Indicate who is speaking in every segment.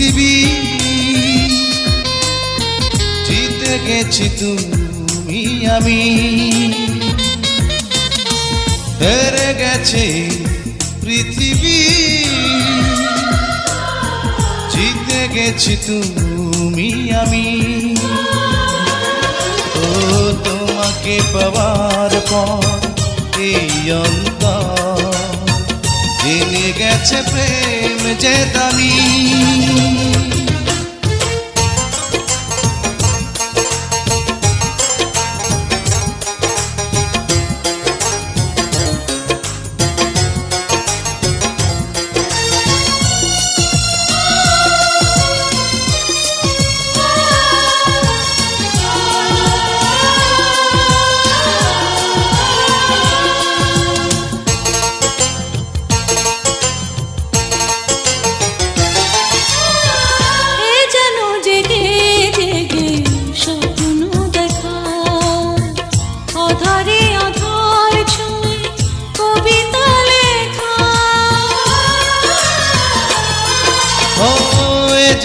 Speaker 1: পৃথিবী জিতে গেছি তুমি আমি হেরে গেছে পৃথিবী জিতে গেছি তুমি আমি ও তোমাকে পাওয়ার পর এই অন্তর জেনে গেছে প্রেম যে দামি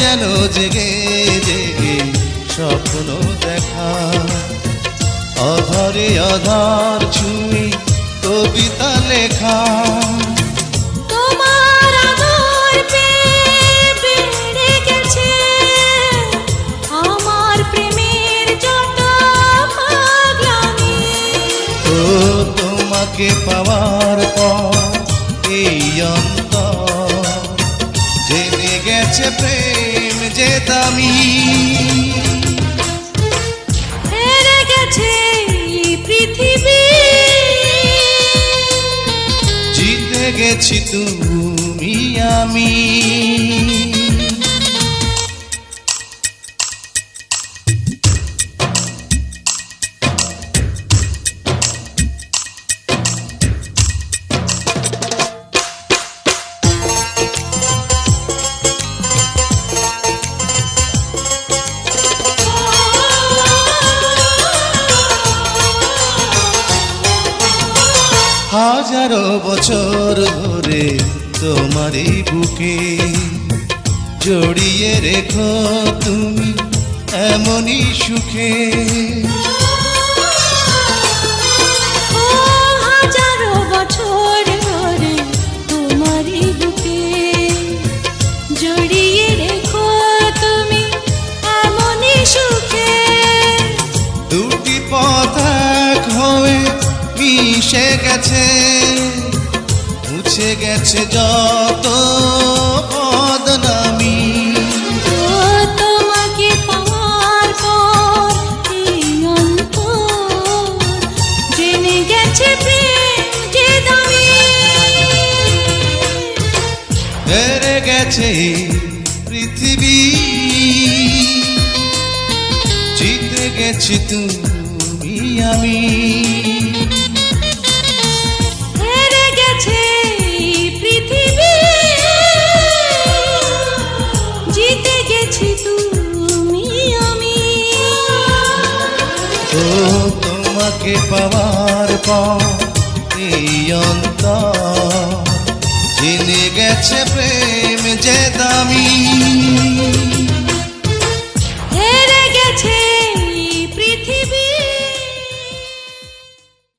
Speaker 1: যেন জেগে জেগে স্বপ্ন দেখা অধরে অধর ছুঁয়ে কবিতা লেখা
Speaker 2: তোমার আদর পেয়ে বেড়ে গেছে আমার প্রেমের যত পাগলামি
Speaker 1: ও তোমাকে পাওয়ার পর এই অন্তর জেনে গেছে প্রেম যে দামি
Speaker 2: হেরে গেছে পৃথিবী
Speaker 1: জিতে গেছি তুমি আমি হাজারো বছর ধরে তোমারই বুকে জড়িয়ে রেখো তুমি এমনই সুখে
Speaker 2: হাজারো বছর ধরে তোমারই বুকে জড়িয়ে রেখো তুমি এমনই সুখে
Speaker 1: দুটি পথ এক হয়ে মিশে গেছে মুছে গেছে যত বদনামি
Speaker 2: তোমাকে পাওয়ার পর এই অন্তর জেনে গেছে প্রেম যে দামি
Speaker 1: হেরে গেছে পৃথিবী জিতে গেছি তুমি আমি
Speaker 2: হেরে গেছে পৃথিবী জিতে গেছি তুমি আমি
Speaker 1: ও তোমাকে পাওয়ার পর এই অন্তর জেনে গেছে প্রেম যে দামি